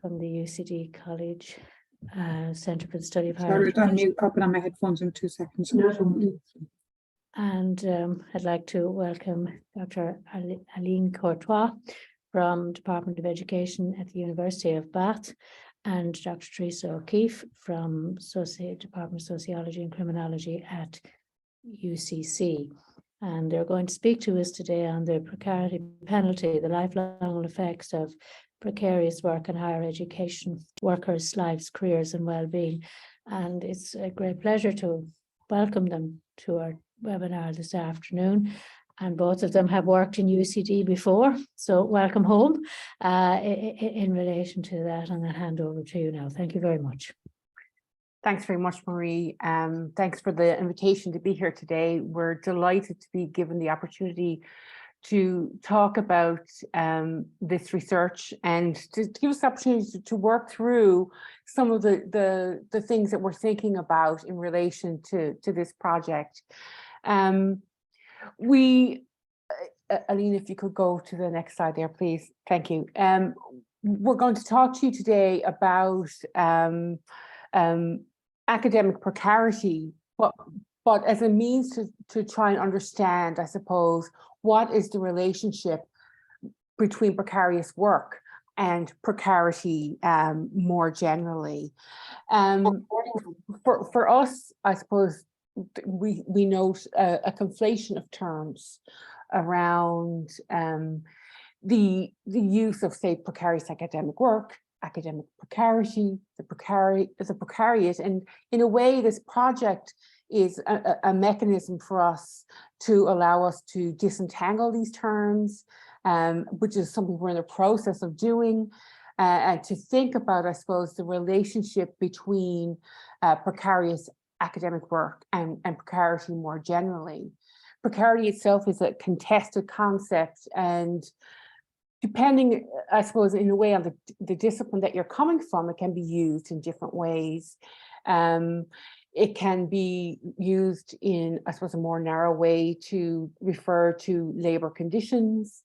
from the UCD College Centre for the Study of Higher Sorry, Education. on mute. I'll put on my headphones in 2 seconds. And I'd like to welcome Dr. Aline Courtois from Department of Education at the University of Bath, and Dr. Theresa O'Keefe from Department of Sociology and Criminology at UCC. And they're going to speak to us today on the Precarity Penalty, the lifelong effects of precarious work in higher education, workers' lives, careers and well-being. And it's a great pleasure to welcome them to our webinar this afternoon. And both of them have worked in UCD before, so welcome home in relation to that. And I'll hand over to you now. Thank you very much. Thanks very much, Marie. Thanks for the invitation to be here today. We're delighted to be given the opportunity to talk about this research and to give us the opportunity to work through some of the things that we're thinking about in relation to this project. Aline, if you could go to the next slide there, please. Thank you. We're going to talk to you today about academic precarity, but as a means to try and understand, I suppose, what is the relationship between precarious work and precarity more generally. For us, I suppose, we note a conflation of terms around the use of, say, precarious academic work, academic precarity, the precarious, and in a way, this project is a mechanism for us to allow us to disentangle these terms, which is something we're in the process of doing, and to think about, I suppose, the relationship between precarious academic work and precarity more generally. Precarity itself is a contested concept, and depending, I suppose, in a way on the discipline that you're coming from, it can be used in different ways. It can be used in, I suppose, a more narrow way to refer to labor conditions,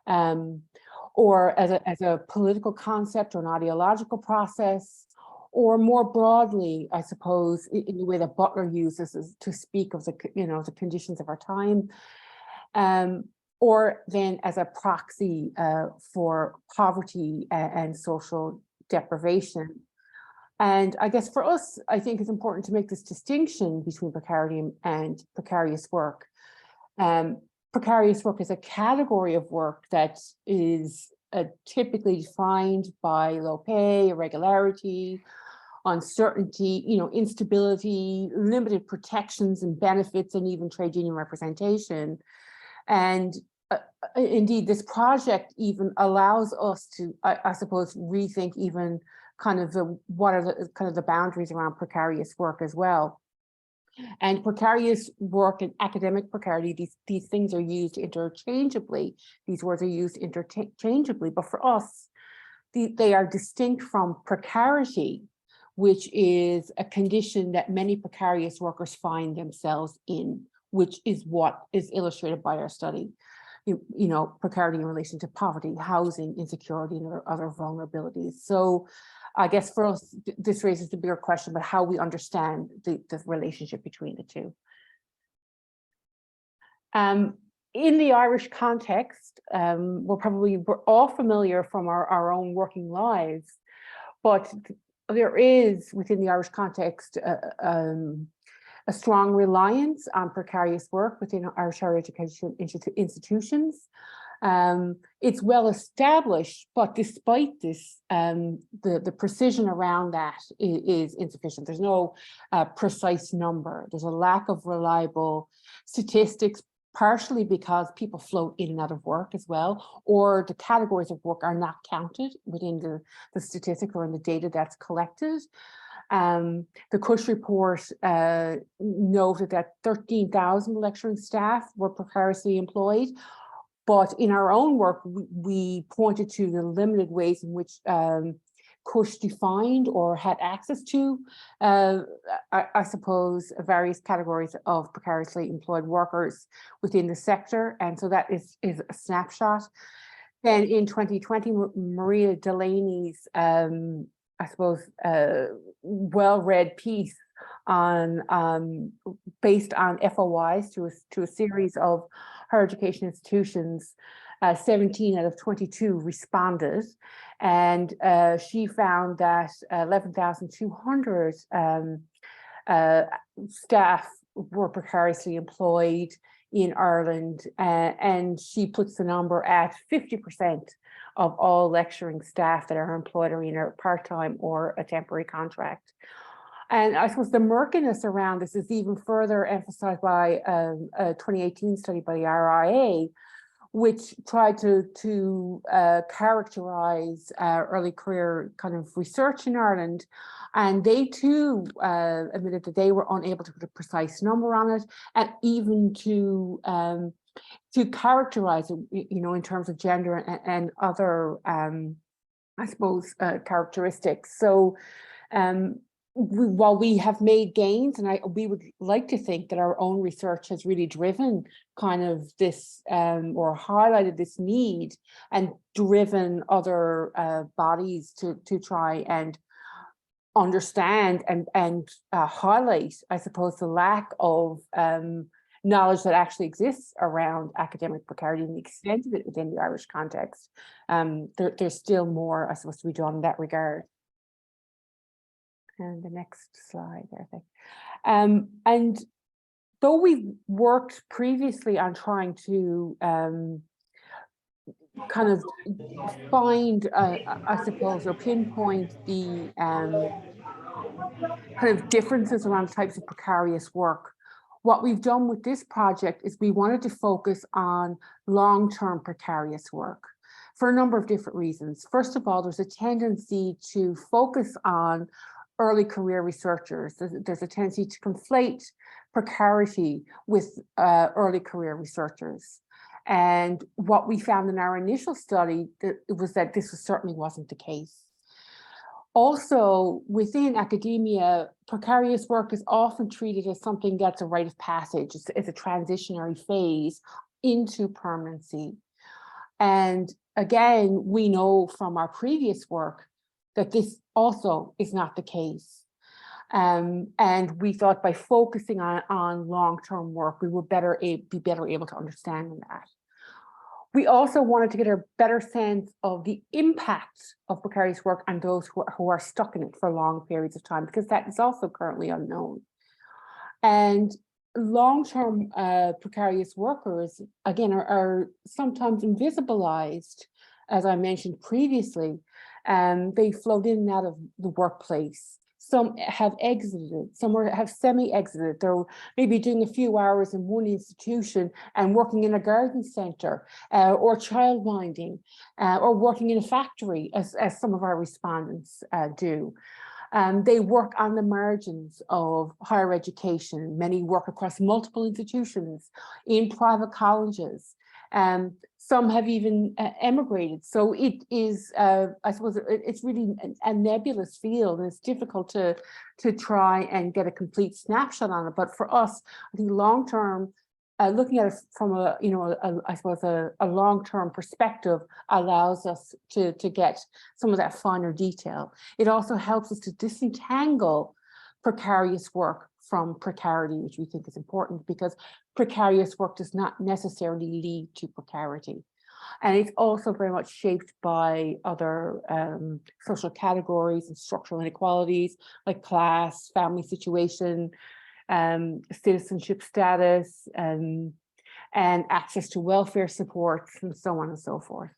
or as a political concept or an ideological process, or more broadly, I suppose, in the way that Butler uses to speak of the conditions of our time, or then as a proxy for poverty and social deprivation. And I guess for us, I think it's important to make this distinction between precarity and precarious work. Precarious work is a category of work that is typically defined by low pay, irregularity, uncertainty, instability, limited protections and benefits, and even trade union representation. And indeed, this project even allows us to, I suppose, rethink even kind of what are the boundaries around precarious work as well. And precarious work and academic precarity, these things are used interchangeably. These words are used interchangeably, but for us, they are distinct from precarity, which is a condition that many precarious workers find themselves in, which is what is illustrated by our study. Precarity in relation to poverty, housing, insecurity, and other vulnerabilities. So I guess for us, this raises the bigger question about how we understand the relationship between the two. In the Irish context, we're all familiar from our own working lives, but there is, within the Irish context, a strong reliance on precarious work within Irish higher education institutions. It's well established, but despite this, the precision around that is insufficient. There's no precise number. There's a lack of reliable statistics, partially because people float in and out of work as well, or the categories of work are not counted within the statistic or in the data that's collected. The Cush report noted that 13,000 lecturing staff were precariously employed, but in our own work, we pointed to the limited ways in which Cush defined or had access to, I suppose, various categories of precariously employed workers within the sector. And so that is a snapshot. Then in 2020, Maria Delaney's, I suppose, well-read piece on based on FOIs to a series of higher education institutions. 17 out of 22 responded, and she found that 11,200 staff were precariously employed in Ireland, and she puts the number at 50% of all lecturing staff that are employed are either part-time or a temporary contract. And I suppose the murkiness around this is even further emphasized by a 2018 study by the RIA, which tried to characterize early career kind of research in Ireland. And they too admitted that they were unable to put a precise number on it, and even to characterize it, you know, in terms of gender and other, I suppose, characteristics. So while we have made gains, and we would like to think that our own research has really driven kind of this or highlighted this need and driven other bodies to try and understand and highlight, I suppose, the lack of knowledge that actually exists around academic precarity and the extent of it within the Irish context. There's still more, I suppose, to be done in that regard. And the next slide, I think. And though we've worked previously on trying to kind of find, I suppose, or pinpoint the kind of differences around types of precarious work, what we've done with this project is we wanted to focus on long-term precarious work for a number of different reasons. First of all, there's a tendency to focus on early career researchers. There's a tendency to conflate precarity with early career researchers. And what we found in our initial study was that this certainly wasn't the case. Also, within academia, precarious work is often treated as something that's a rite of passage. It's a transitionary phase into permanency. And again, we know from our previous work that this also is not the case. And we thought by focusing on long-term work, we would be better able to understand that. We also wanted to get a better sense of the impact of precarious work on those who are stuck in it for long periods of time, because that is also currently unknown. And long-term precarious workers, again, are sometimes invisibilized, as I mentioned previously. They float in and out of the workplace. Some have exited, some have semi-exited. They're maybe doing a few hours in one institution and working in a garden centre or childminding or working in a factory, as some of our respondents do. They work on the margins of higher education. Many work across multiple institutions in private colleges. Some have even emigrated. So it is, I suppose, it's really a nebulous field, and it's difficult to try and get a complete snapshot on it. But for us, I think long term, looking at it from I suppose a long-term perspective allows us to get some of that finer detail. It also helps us to disentangle precarious work from precarity, which we think is important, because precarious work does not necessarily lead to precarity. And it's also very much shaped by other social categories and structural inequalities like class, family situation, citizenship status, and access to welfare supports, and so on and so forth.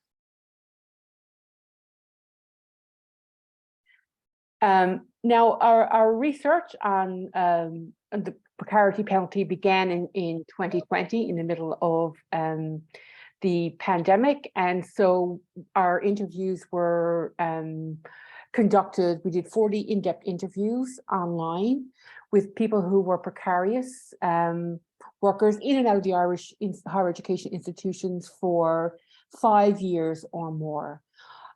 Now, our research on the precarity penalty began in 2020, in the middle of the pandemic, and so our interviews were conducted. We did 40 in-depth interviews online with people who were precarious workers in and out of the Irish higher education institutions for 5 years or more.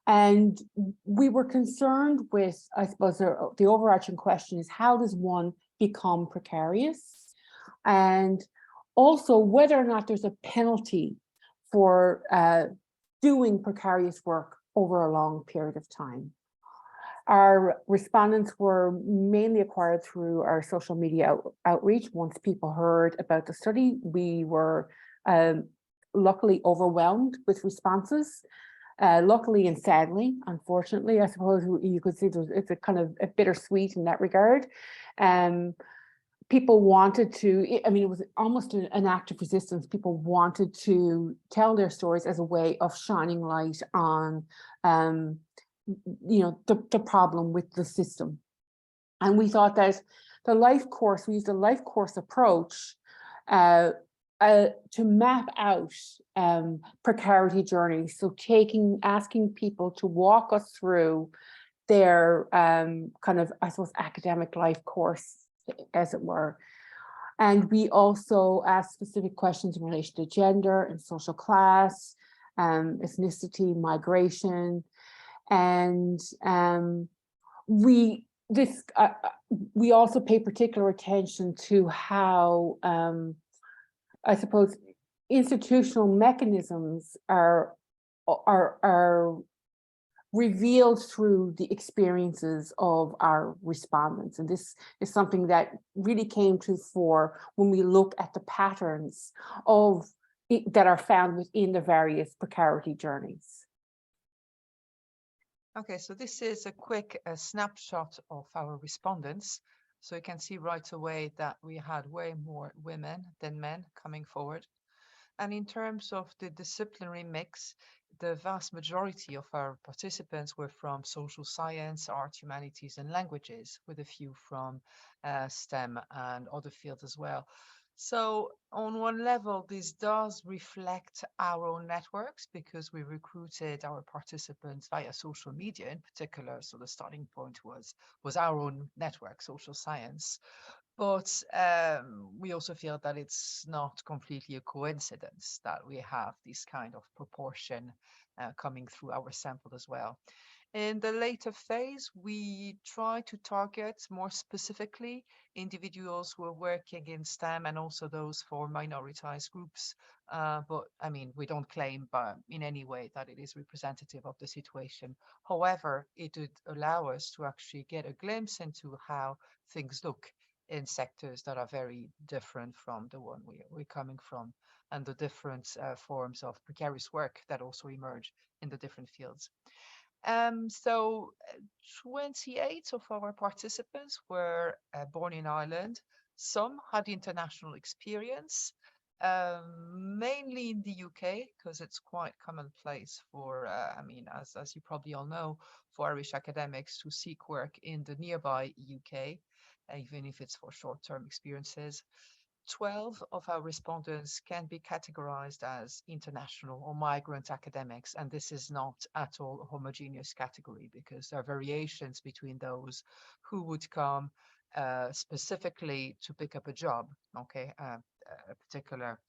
And we were concerned with, I suppose, the overarching question is, how does one become precarious? And also whether or not there's a penalty for doing precarious work over a long period of time. Our respondents were mainly acquired through our social media outreach. Once people heard about the study, we were luckily overwhelmed with responses. Luckily and sadly, unfortunately, I suppose you could see it's a kind of a bittersweet in that regard. People wanted to, I mean, it was almost an act of resistance. People wanted to tell their stories as a way of shining light on, the problem with the system. And we thought that the life course, we used a life course approach to map out precarity journeys. So asking people to walk us through their kind of, I suppose, academic life course, as it were. And we also asked specific questions in relation to gender and social class, ethnicity, migration, and we also pay particular attention to how, I suppose, institutional mechanisms are revealed through the experiences of our respondents. And this is something that really came to fore when we look at the patterns that are found within the various precarity journeys. Okay, so this is a quick snapshot of our respondents. So you can see right away that we had way more women than men coming forward. And in terms of the disciplinary mix, the vast majority of our participants were from social science, art, humanities, and languages, with a few from STEM and other fields as well. So on one level, this does reflect our own networks because we recruited our participants via social media in particular. So the starting point was our own network, social science. But we also feel that it's not completely a coincidence that we have this kind of proportion coming through our sample as well. In the later phase, we try to target more specifically individuals who are working in STEM and also those for minoritized groups. But I mean, we don't claim in any way that it is representative of the situation. However, it would allow us to actually get a glimpse into how things look in sectors that are very different from the one we're coming from, and the different forms of precarious work that also emerge in the different fields. So 28 of our participants were born in Ireland. Some had international experience, mainly in the UK, because it's quite commonplace for, as you probably all know, for Irish academics to seek work in the nearby UK, even if it's for short-term experiences. 12 of our respondents can be categorized as international or migrant academics, and this is not at all a homogeneous category because there are variations between those who would come specifically to pick up a job, a particular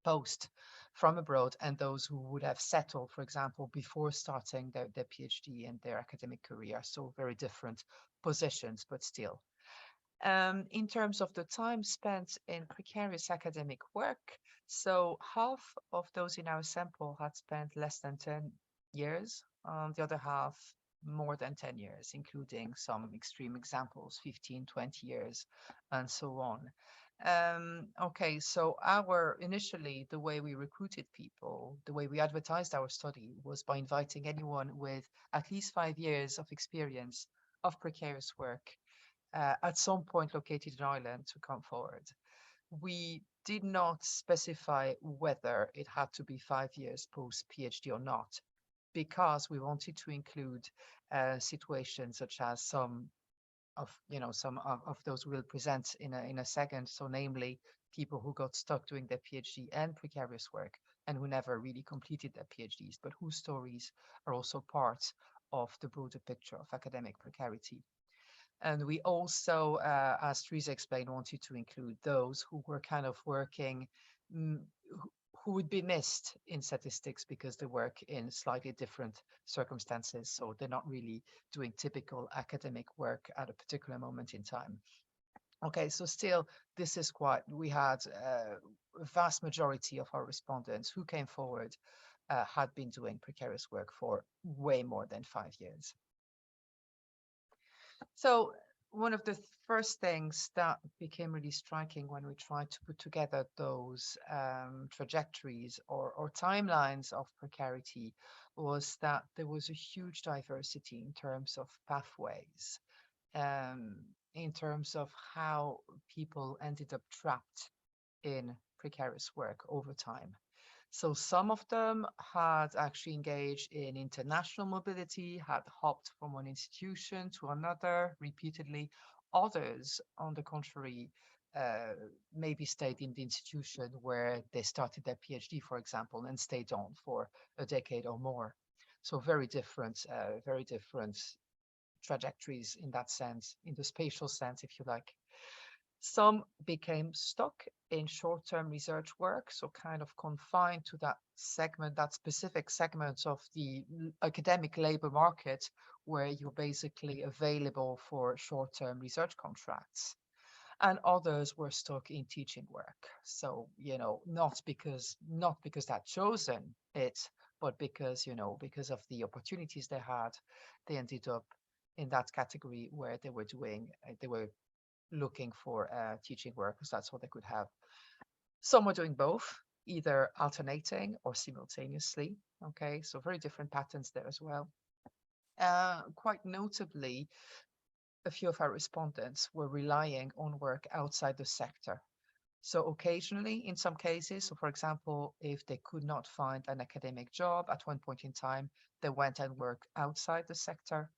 post from abroad, and those who would have settled, for example, before starting their PhD and their academic career. So very different positions, but still. In terms of the time spent in precarious academic work, so half of those in our sample had spent less than 10 years, the other half more than 10 years, including some extreme examples, 15, 20 years, and so on. So initially, the way we recruited people, the way we advertised our study was by inviting anyone with at least 5 years of experience of precarious work at some point located in Ireland to come forward. We did not specify whether it had to be 5 years post PhD or not, because we wanted to include situations such as some of those we'll present in a second. So namely, people who got stuck doing their PhD and precarious work and who never really completed their PhDs, but whose stories are also part of the broader picture of academic precarity. And we also, as Theresa explained, wanted to include those who were kind of working, who would be missed in statistics because they work in slightly different circumstances. So they're not really doing typical academic work at a particular moment in time. Okay, so still, this is we had a vast majority of our respondents who came forward had been doing precarious work for way more than 5 years. So one of the first things that became really striking when we tried to put together those trajectories or timelines of precarity was that there was a huge diversity in terms of pathways, in terms of how people ended up trapped in precarious work over time. So some of them had actually engaged in international mobility, had hopped from one institution to another repeatedly. Others, on the contrary, maybe stayed in the institution where they started their PhD, for example, and stayed on for a decade or more. So very different trajectories in that sense, in the spatial sense, if you like. Some became stuck in short-term research work, so kind of confined to that segment, that specific segment of the academic labor market where you're basically available for short-term research contracts. And others were stuck in teaching work. So, you know, not because they'd chosen it, but because, you know, because of the opportunities they had, they ended up in that category where they were looking for teaching work because that's what they could have. Some were doing both, either alternating or simultaneously. Okay, so very different patterns there as well. Quite notably, a few of our respondents were relying on work outside the sector. So occasionally, in some cases, so for example, if they could not find an academic job at one point in time, they went and worked outside the sector.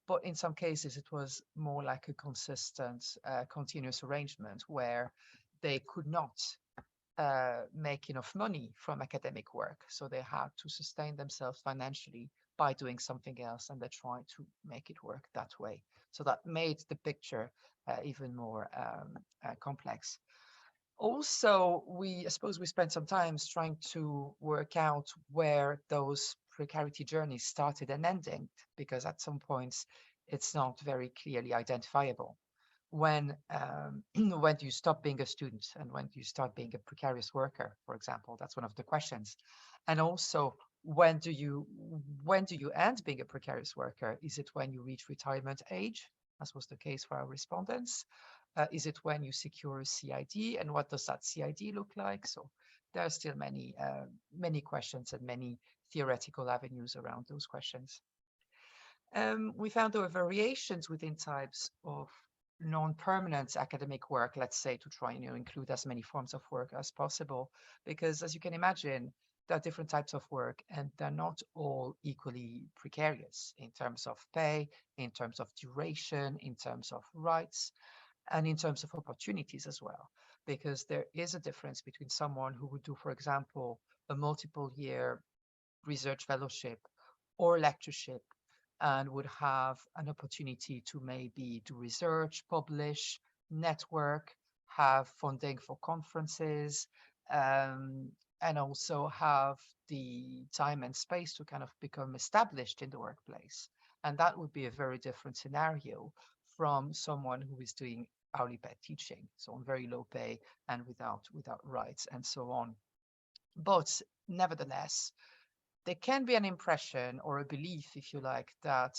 But in some cases, it was more like a consistent, continuous arrangement where they could not make enough money from academic work. So they had to sustain themselves financially by doing something else, and they tried to make it work that way. So that made the picture even more complex. Also, I suppose we spent some time trying to work out where those precarity journeys started and ending, because at some points it's not very clearly identifiable. When when do you stop being a student and when do you start being a precarious worker, for example? That's one of the questions. And also, when do you end being a precarious worker? Is it when you reach retirement age, as was the case for our respondents? Is it when you secure a CID, and what does that CID look like? So there are still many questions and many theoretical avenues around those questions. We found there were variations within types of non-permanent academic work, let's say, to try and include as many forms of work as possible, because as you can imagine, there are different types of work and they're not all equally precarious in terms of pay, in terms of duration, in terms of rights, and in terms of opportunities as well, because there is a difference between someone who would do, for example, a multiple year research fellowship or lectureship and would have an opportunity to maybe do research, publish, network, have funding for conferences, and also have the time and space to kind of become established in the workplace. And that would be a very different scenario from someone who is doing hourly paid teaching, so on very low pay and without rights and so on. But nevertheless, there can be an impression or a belief, if you like, that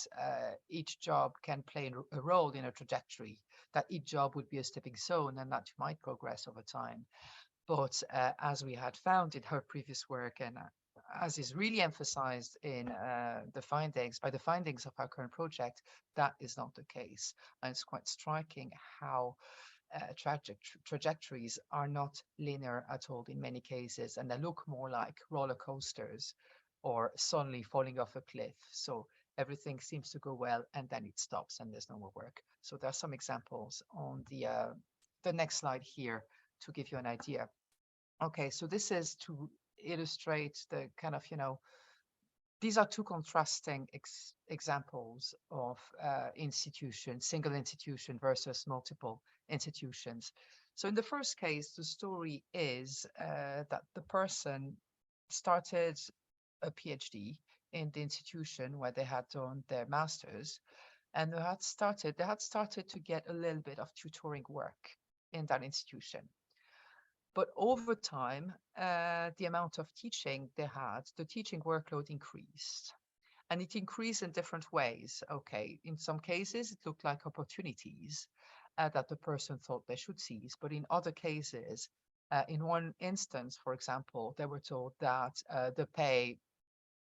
each job can play a role in a trajectory, that each job would be a stepping stone and that you might progress over time. But as we had found in her previous work, and as is really emphasized in the findings of our current project, that is not the case. And it's quite striking how trajectories are not linear at all in many cases, and they look more like roller coasters or suddenly falling off a cliff. So everything seems to go well and then it stops and there's no more work. So there are some examples on the next slide here to give you an idea. Okay, so this is to illustrate the kind of, these are two contrasting examples of single institution versus multiple institutions. So in the first case, the story is that the person started a PhD in the institution where they had done their masters, and they had started to get a little bit of tutoring work in that institution. But over time, the amount of teaching they had, the teaching workload increased. And it increased in different ways. Okay, in some cases, it looked like opportunities that the person thought they should seize. But in other cases, in one instance, for example, they were told that the pay,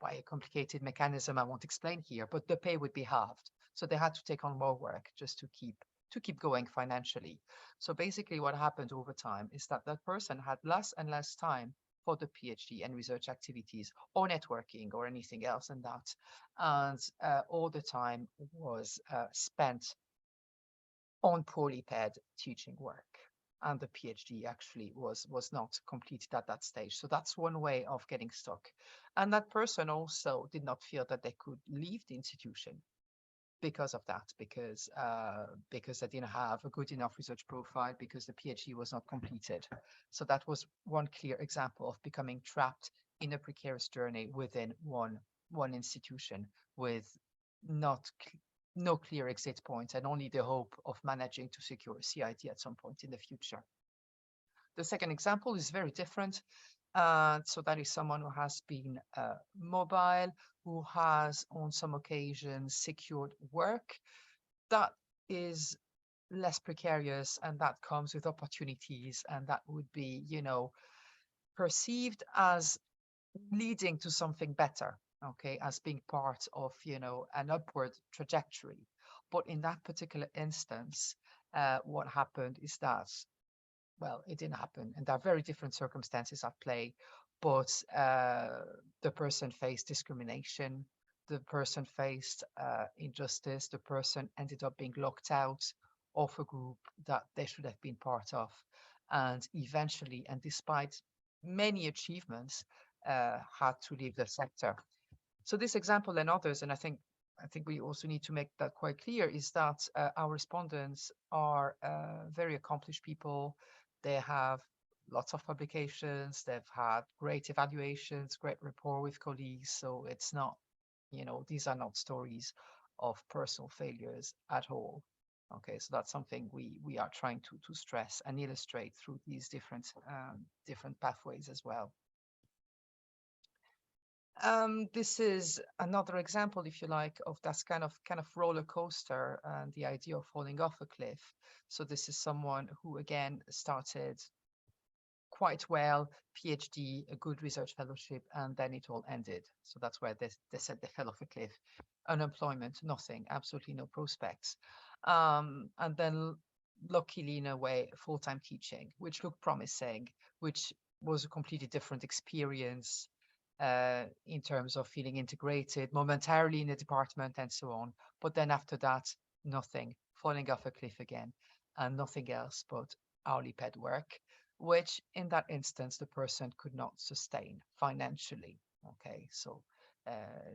by a complicated mechanism I won't explain here, but the pay would be halved. So they had to take on more work just to keep going financially. So basically what happened over time is that that person had less and less time for the PhD and research activities or networking or anything else than that. And all the time was spent on poorly paid teaching work. And the PhD actually was not completed at that stage. So that's one way of getting stuck. And that person also did not feel that they could leave the institution because of that, because they didn't have a good enough research profile, because the PhD was not completed. So that was one clear example of becoming trapped in a precarious journey within one institution with no clear exit point and only the hope of managing to secure a CIT at some point in the future. The second example is very different. So that is someone who has been mobile, who has on some occasions secured work. That is less precarious, and that comes with opportunities, and that would be, perceived as leading to something better, okay, as being part of, an upward trajectory. But in that particular instance, what happened is that, well, it didn't happen, and there are very different circumstances at play. But the person faced discrimination, the person faced injustice, the person ended up being locked out of a group that they should have been part of, and eventually, and despite many achievements, had to leave the sector. So this example and others, and I think we also need to make that quite clear, is that our respondents are very accomplished people. They have lots of publications, they've had great evaluations, great rapport with colleagues. So it's not, these are not stories of personal failures at all. Okay, so that's something we are trying to stress and illustrate through these different pathways as well. This is another example, if you like, of that kind of roller coaster and the idea of falling off a cliff. So this is someone who again started quite well, PhD, a good research fellowship, and then it all ended. So that's where they said they fell off a cliff. Unemployment, nothing, absolutely no prospects. And then luckily, in a way, full-time teaching, which looked promising, which was a completely different experience in terms of feeling integrated momentarily in the department and so on. But then after that, nothing, falling off a cliff again, and nothing else but hourly paid work, which in that instance, the person could not sustain financially. Okay, so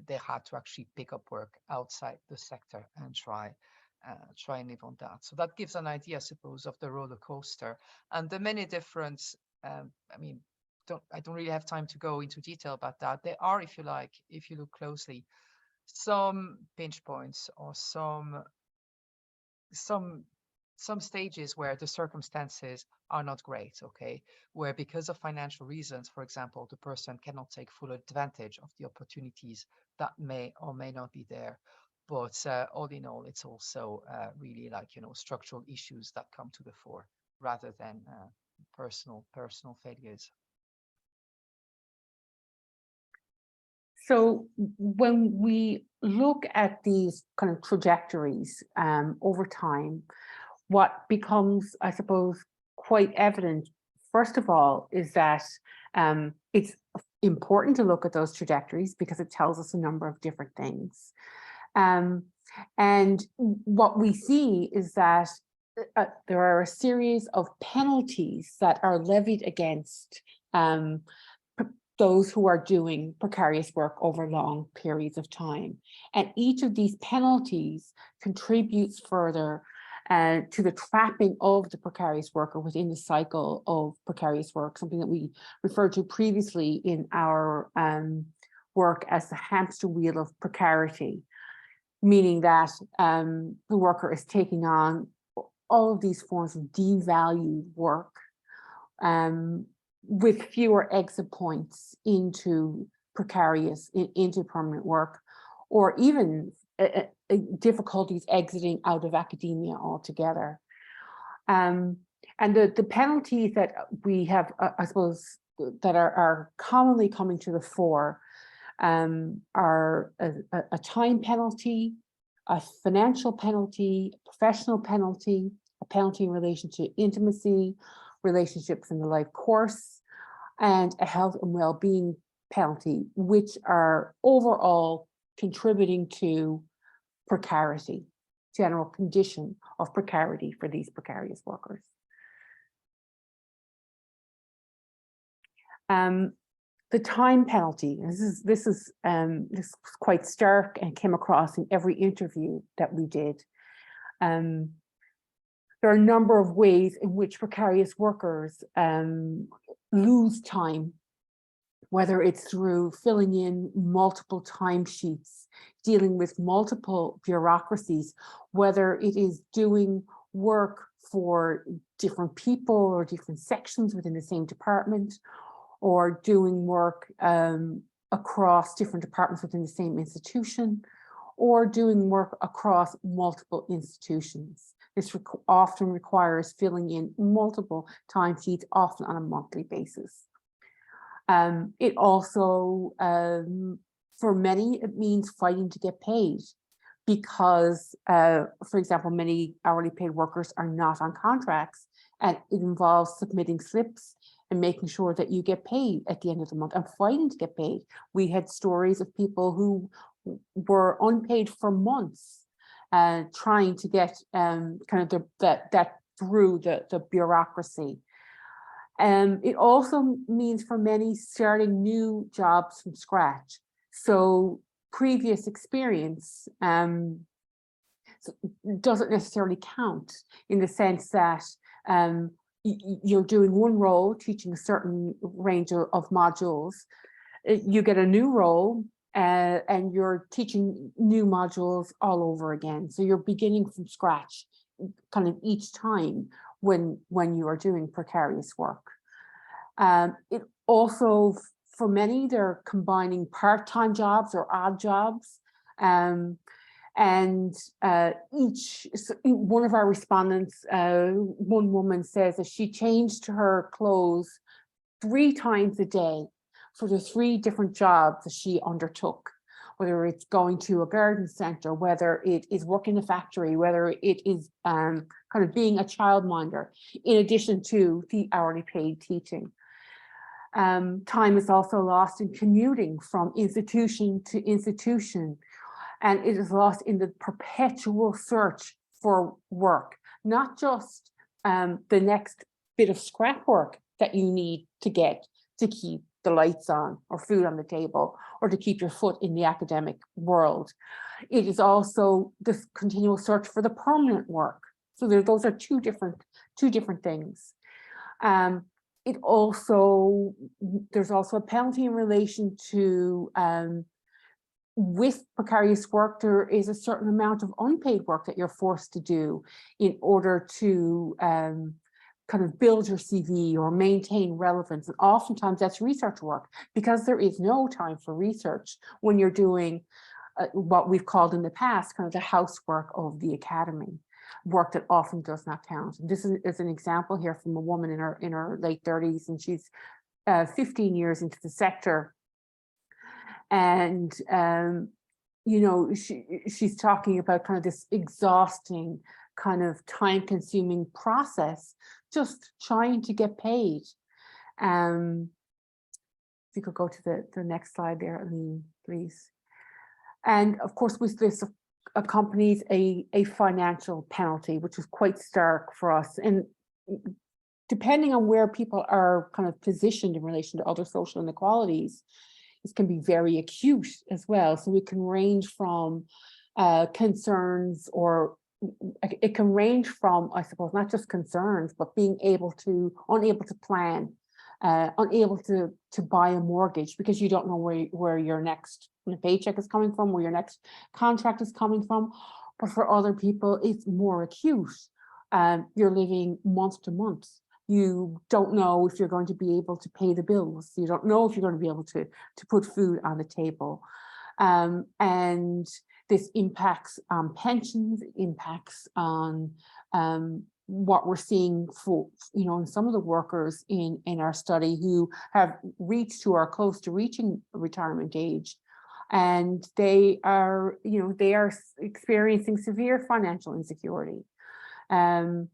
they had to actually pick up work outside the sector and try and live on that. So that gives an idea, I suppose, of the roller coaster and the many different, I don't really have time to go into detail about that. There are, if you like, if you look closely, some pinch points or some stages where the circumstances are not great, okay, where because of financial reasons, for example, the person cannot take full advantage of the opportunities that may or may not be there. But all in all, it's also really like, structural issues that come to the fore rather than personal failures. So when we look at these kind of trajectories over time, what becomes, I suppose, quite evident, first of all, is that it's important to look at those trajectories because it tells us a number of different things. And what we see is that there are a series of penalties that are levied against those who are doing precarious work over long periods of time. And each of these penalties contributes further to the trapping of the precarious worker within the cycle of precarious work, something that we referred to previously in our work as the hamster wheel of precarity, meaning that the worker is taking on all of these forms of devalued work with fewer exit points into precarious, into permanent work, or even difficulties exiting out of academia altogether. And the penalties that we have, I suppose, that are commonly coming to the fore are a time penalty, a financial penalty, a professional penalty, a penalty in relation to intimacy, relationships in the life course, and a health and well-being penalty, which are overall contributing to precarity, general condition of precarity for these precarious workers. The time penalty, this is quite stark and came across in every interview that we did. There are a number of ways in which precarious workers lose time, whether it's through filling in multiple timesheets, dealing with multiple bureaucracies, whether it is doing work for different people or different sections within the same department, or doing work across different departments within the same institution, or doing work across multiple institutions. This often requires filling in multiple timesheets, often on a monthly basis. It also, for many, it means fighting to get paid because, for example, many hourly paid workers are not on contracts, and it involves submitting slips and making sure that you get paid at the end of the month and fighting to get paid. We had stories of people who were unpaid for months, trying to get kind of that through the bureaucracy. It also means for many starting new jobs from scratch. So previous experience doesn't necessarily count, in the sense that you're doing one role, teaching a certain range of modules. You get a new role and you're teaching new modules all over again. So you're beginning from scratch kind of each time when you are doing precarious work. It also, for many, they're combining part-time jobs or odd jobs. And one of our respondents, one woman says that she changed her clothes 3 times a day for the 3 different jobs that she undertook, whether it's going to a garden center, whether it is working in a factory, whether it is kind of being a childminder, in addition to the hourly paid teaching. Time is also lost in commuting from institution to institution, and it is lost in the perpetual search for work, not just the next bit of scrap work that you need to get to keep the lights on or food on the table or to keep your foot in the academic world. It is also this continual search for the permanent work. So those are two different things. There's also a penalty in relation to with precarious work, there is a certain amount of unpaid work that you're forced to do in order to kind of build your CV or maintain relevance. And oftentimes that's research work, because there is no time for research when you're doing what we've called in the past kind of the housework of the academy, work that often does not count. And this is an example here from a woman in her late 30s, and she's 15 years into the sector. And you know, she's talking about kind of this exhausting, kind of time-consuming process, just trying to get paid. If you could go to the next slide there, Aline, please. And of course, with this accompanies a financial penalty, which is quite stark for us. And depending on where people are kind of positioned in relation to other social inequalities, this can be very acute as well. So it can range from concerns, or it can range from, I suppose, not just concerns, but being unable to plan, unable to buy a mortgage because you don't know where your next paycheck is coming from, where your next contract is coming from. But for other people, it's more acute. You're living month to month, You don't know if you're going to be able to pay the bills. You don't know if you're going to be able to put food on the table. And this impacts on pensions, impacts on what we're seeing for, in some of the workers in our study who have reached or are close to reaching retirement age. And they are, they are experiencing severe financial insecurity. And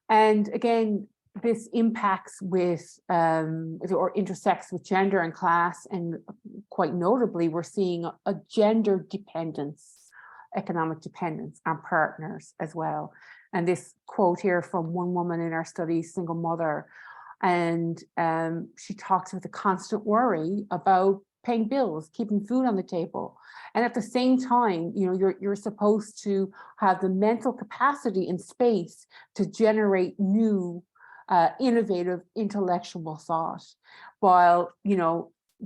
again, this impacts with or intersects with gender and class, and quite notably, we're seeing a gender dependence, economic dependence on partners as well. And this quote here from one woman in our study, single mother, and she talks with a constant worry about paying bills, keeping food on the table. And at the same time, you're supposed to have the mental capacity and space to generate new, innovative intellectual thought, while,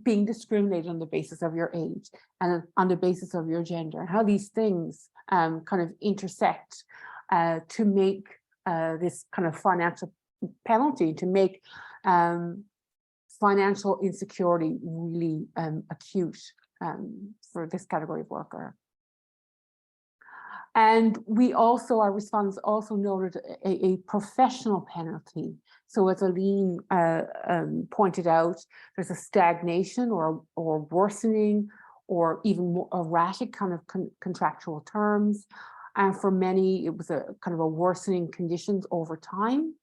being discriminated on the basis of your age and on the basis of your gender, and how these things kind of intersect to make this kind of financial penalty, to make financial insecurity really acute for this category of worker. And we also, our respondents also noted a professional penalty. So as Aline pointed out, there's a stagnation or worsening or even more erratic kind of contractual terms. And for many, it was a kind of a worsening conditions over time.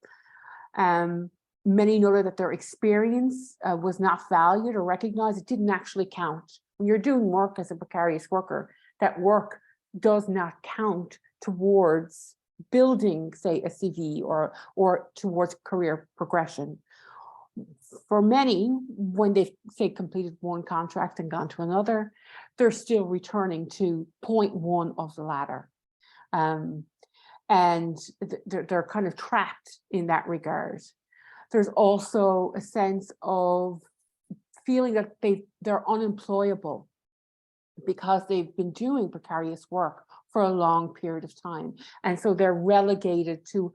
Many noted that their experience was not valued or recognized. It didn't actually count. When you're doing work as a precarious worker, that work does not count towards building, say, a CV or towards career progression. For many, when they've, say, completed one contract and gone to another, they're still returning to point one of the ladder. And they're kind of trapped in that regard. There's also a sense of feeling that they're unemployable because they've been doing precarious work for a long period of time. And so they're relegated to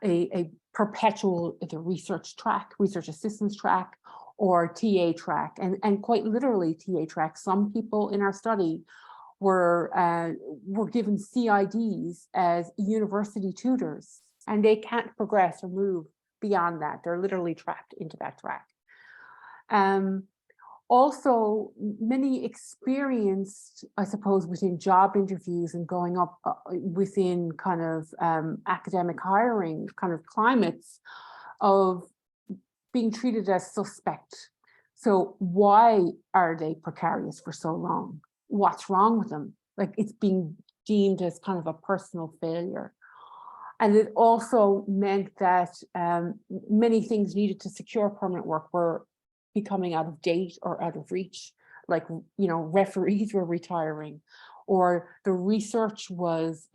a perpetual either research track, research assistance track, or TA track, and quite literally TA track. Some people in our study were given CIDs as university tutors, and they can't progress or move beyond that. They're literally trapped into that track. Also, many experienced, I suppose, within job interviews and going up within kind of academic hiring kind of climates of being treated as suspect. So why are they precarious for so long? What's wrong with them? Like, it's being deemed as kind of a personal failure. And it also meant that many things needed to secure permanent work were becoming out of date or out of reach. Like, referees were retiring, or the research was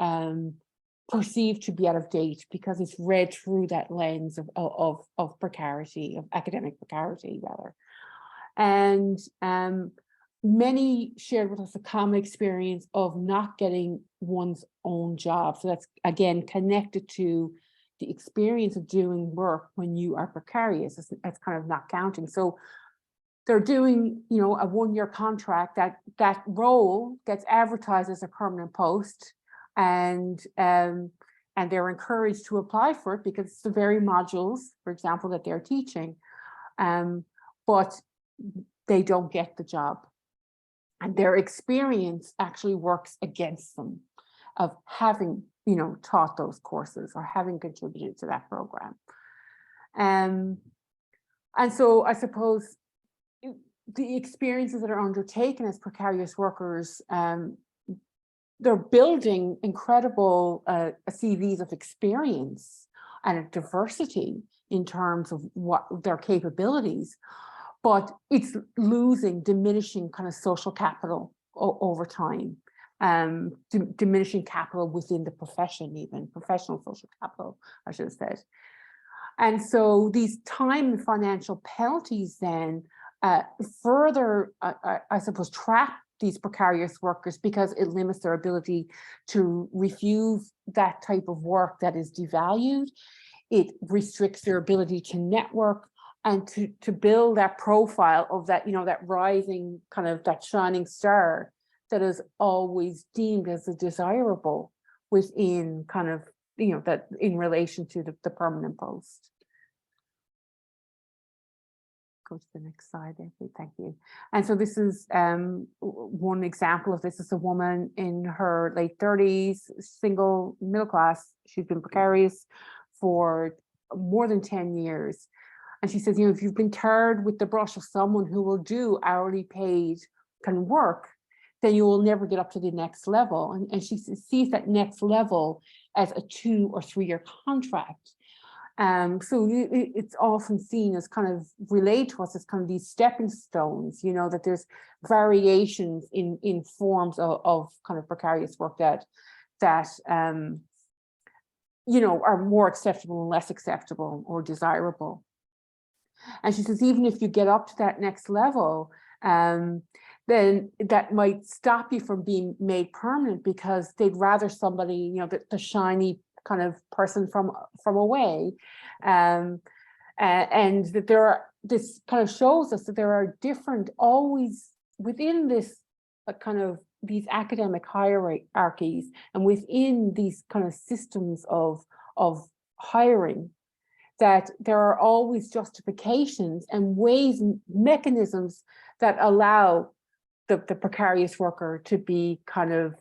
perceived to be out of date because it's read through that lens of precarity, of academic precarity rather. And many shared with us a common experience of not getting one's own job. So that's, again, connected to the experience of doing work when you are precarious. That's kind of not counting. So they're doing, a one-year contract. That role gets advertised as a permanent post, and they're encouraged to apply for it because it's the very modules, for example, that they're teaching, but they don't get the job. And their experience actually works against them of having, taught those courses or having contributed to that program. And so I suppose the experiences that are undertaken as precarious workers, they're building incredible CVs of experience and a diversity in terms of what their capabilities, but it's diminishing kind of social capital over time, diminishing capital within the profession, even professional social capital, I should have said. And so these time and financial penalties then further, I suppose, trap these precarious workers because it limits their ability to refuse that type of work that is devalued. it restricts their ability to network and to build that profile of that, you know, that rising kind of that shining star that is always deemed as a desirable within kind of, you know, that in relation to the permanent post. Go to the next slide, thank you. And so this is one example of this. Is a woman in her late 30s, single, middle class. She's been precarious for more than 10 years. And she says, you know, if you've been tarred with the brush of someone who will do hourly paid kind of work, then you will never get up to the next level. And she sees that next level as a 2 or 3 year contract. So it's often seen as kind of relayed to us as kind of these stepping stones, you know, that there's variations in forms of kind of precarious work that you know, are more acceptable and less acceptable or desirable. And she says, even if you get up to that next level, then that might stop you from being made permanent, because they'd rather somebody, you know, the shiny kind of person from away. And that there are, this kind of shows us that there are different, always within this kind of these academic hierarchies and within these kind of systems of hiring, that there are always justifications and ways and mechanisms that allow the precarious worker to be kind of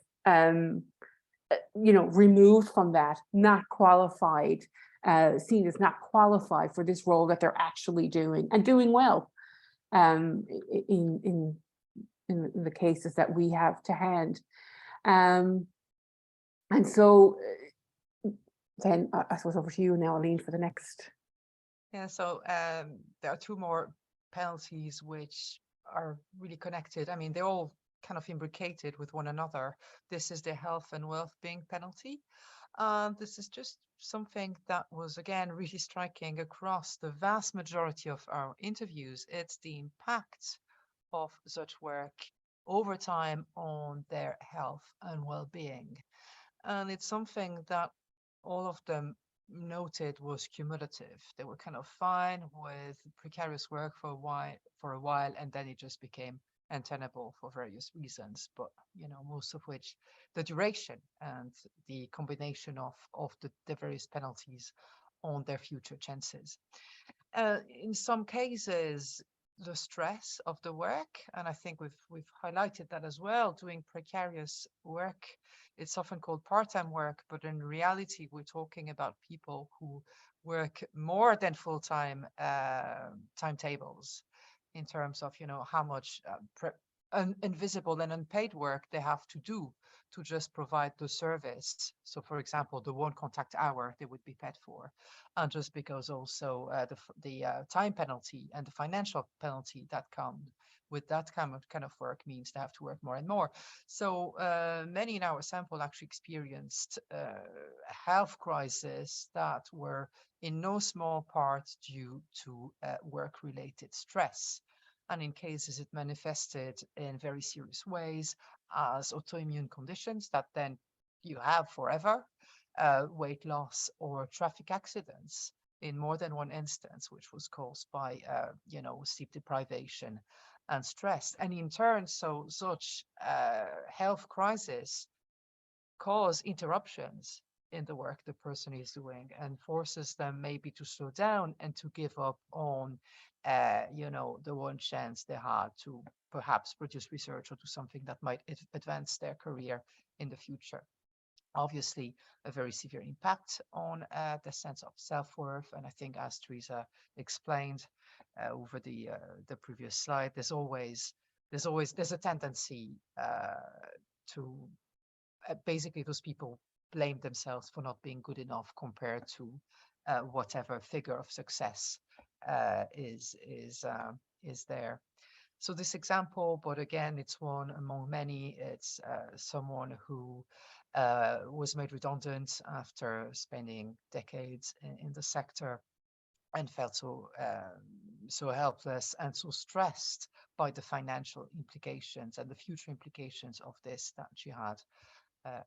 you know, removed from that, not qualified, seen as not qualified for this role that they're actually doing and doing well in the cases that we have to hand. And so then I suppose over to you now, Aline, for the next. Yeah, so there are 2 more penalties which are really connected. I mean, they're all kind of imbricated with one another. This is the health and well-being penalty. This is just something that was, again, really striking across the vast majority of our interviews. It's the impact of such work over time on their health and well-being. And it's something that all of them noted was cumulative. They were kind of fine with precarious work for a while, and then it just became untenable for various reasons, but you know, most of which the duration and the combination of the various penalties on their future chances. In some cases, the stress of the work, and I think we've highlighted that as well, doing precarious work, it's often called part-time work, but in reality we're talking about people who work more than full-time timetables, in terms of, you know, how much invisible and unpaid work they have to do to just provide the service. So for example, the 1 contact hour they would be paid for, and just because also the time penalty and the financial penalty that come with that kind of work means they have to work more and more. So many in our sample actually experienced health crises that were in no small part due to work-related stress. And in cases it manifested in very serious ways as autoimmune conditions that then you have forever, weight loss, or traffic accidents in more than one instance, which was caused by, you know, sleep deprivation and stress. And in turn, such health crises cause interruptions in the work the person is doing and forces them maybe to slow down and to give up on, you know, the one chance they had to perhaps produce research or do something that might advance their career in the future. Obviously, a very severe impact on the sense of self-worth. And I think, as Theresa explained over the previous slide, there's a tendency to basically those people blame themselves for not being good enough compared to whatever figure of success is there. So this example, but again, it's one among many. It's someone who was made redundant after spending decades in the sector and felt so helpless and so stressed by the financial implications and the future implications of this, that she had a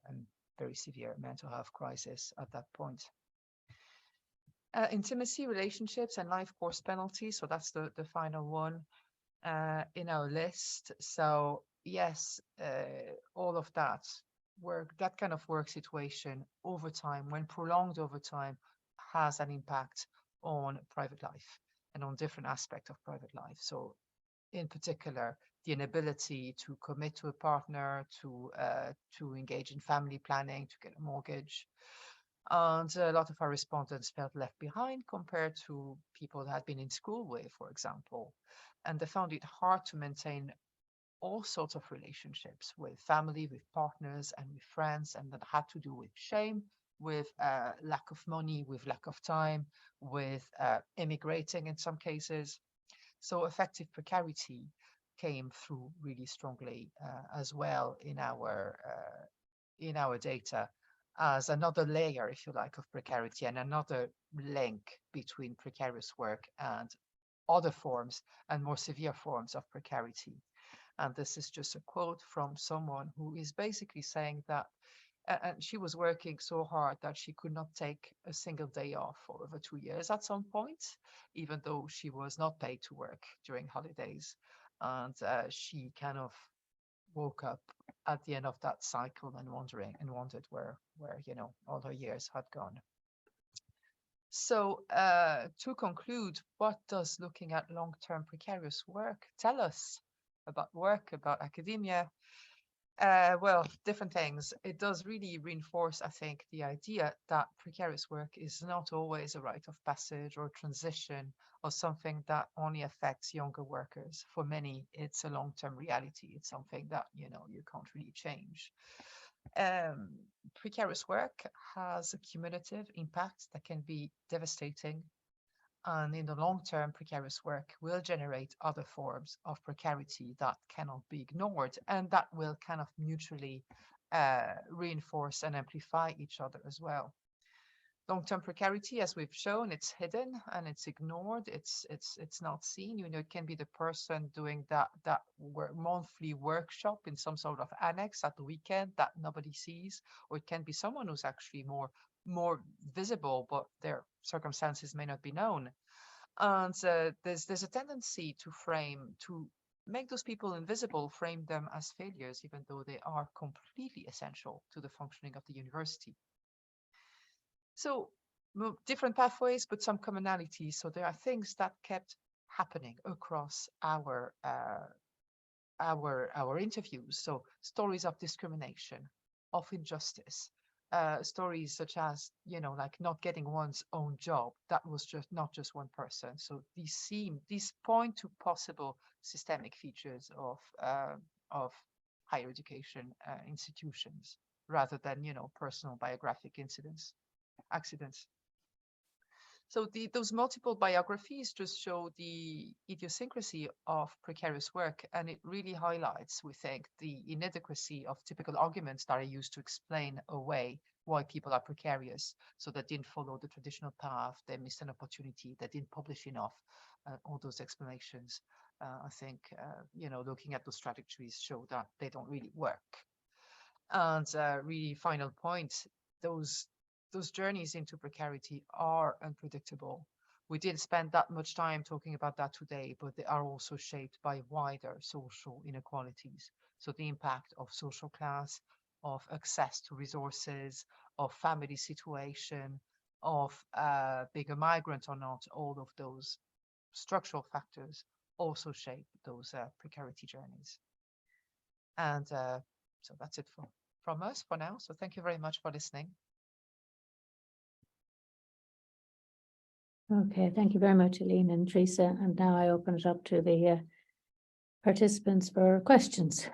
very severe mental health crisis at that point. Intimacy, relationships, and life course penalties. So that's the final one in our list. So yes, all of that work, that kind of work situation over time, when prolonged over time, has an impact on private life and on different aspects of private life. So in particular, the inability to commit to a partner, to engage in family planning, to get a mortgage. And a lot of our respondents felt left behind compared to people that had been in school with, for example. And they found it hard to maintain all sorts of relationships with family, with partners, and with friends. And that had to do with shame, with lack of money, with lack of time, with immigrating in some cases. So effective precarity came through really strongly as well in our data as another layer, if you like, of precarity and another link between precarious work and other forms and more severe forms of precarity. And this is just a quote from someone who is basically saying that and she was working so hard that she could not take a single day off for over 2 years at some point, even though she was not paid to work during holidays. And she kind of woke up at the end of that cycle and wondered where all her years had gone. So to conclude, what does looking at long-term precarious work tell us about work, about academia? Well, different things. It does really reinforce, I think, the idea that precarious work is not always a rite of passage or transition or something that only affects younger workers. For many, it's a long-term reality. It's something that, you can't really change. Precarious work has a cumulative impact that can be devastating. And in the long term, precarious work will generate other forms of precarity that cannot be ignored and that will kind of mutually reinforce and amplify each other as well. Long-term precarity, as we've shown, it's hidden and it's ignored. It's not seen. It can be the person doing that monthly workshop in some sort of annex at the weekend that nobody sees, or it can be someone who's actually more visible, but their circumstances may not be known. And there's a tendency to make those people invisible, frame them as failures, even though they are completely essential to the functioning of the university. So different pathways, but some commonalities. So there are things that kept happening across our interviews. So stories of discrimination, of injustice, stories such as, like not getting one's own job. That was not just one person. So these point to possible systemic features of higher education institutions rather than, personal biographic accidents. So those multiple biographies just show the idiosyncrasy of precarious work, and it really highlights, we think, the inadequacy of typical arguments that are used to explain away why people are precarious. So they didn't follow the traditional path, they missed an opportunity, they didn't publish enough. All those explanations, I think, looking at those strategies show that they don't really work. And really, final point, those journeys into precarity are unpredictable. We didn't spend that much time talking about that today, but they are also shaped by wider social inequalities. So the impact of social class, of access to resources, of family situation, of being a migrant or not, all of those structural factors also shape those precarity journeys. And so that's it from us for now. So thank you very much for listening. Okay, thank you very much, Aline and Theresa. And now I open it up to the participants for questions.